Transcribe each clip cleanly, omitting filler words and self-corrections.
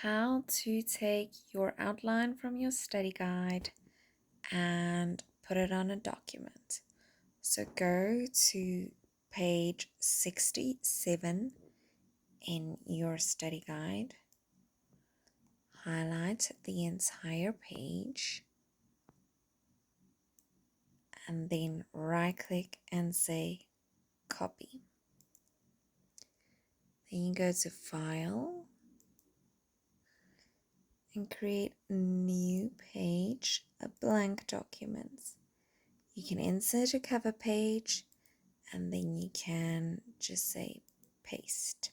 how to take your outline from your study guide and put it on a document. So go to page 67 in your study guide, highlight the entire page, and then right click and say copy. Then you go to file and create a new page, a blank document. You can insert a cover page and then you can just say paste.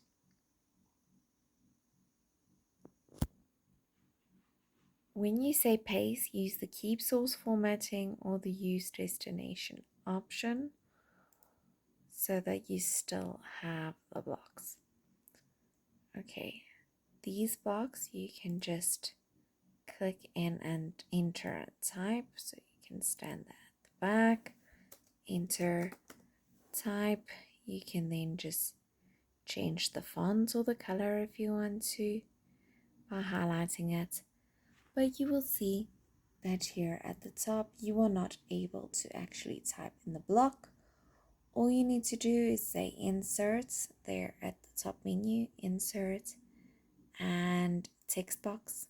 When you say paste, use the keep source formatting or the use destination option so that you still have the blocks. Okay, these blocks you can just click in and enter a type, so you can stand at the back, enter type. You can then just change the font or the color if you want to by highlighting it, but you will see that here at the top you are not able to actually type in the block. All you need to do is say insert there at the top menu, insert and text box.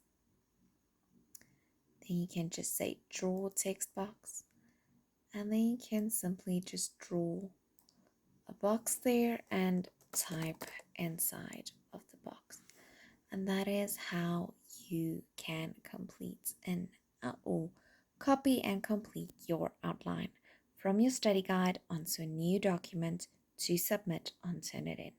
Then you can just say draw text box, and then you can simply just draw a box there and type inside of the box. And that is how you can complete or copy and complete your outline from your study guide onto a new document to submit on Turnitin.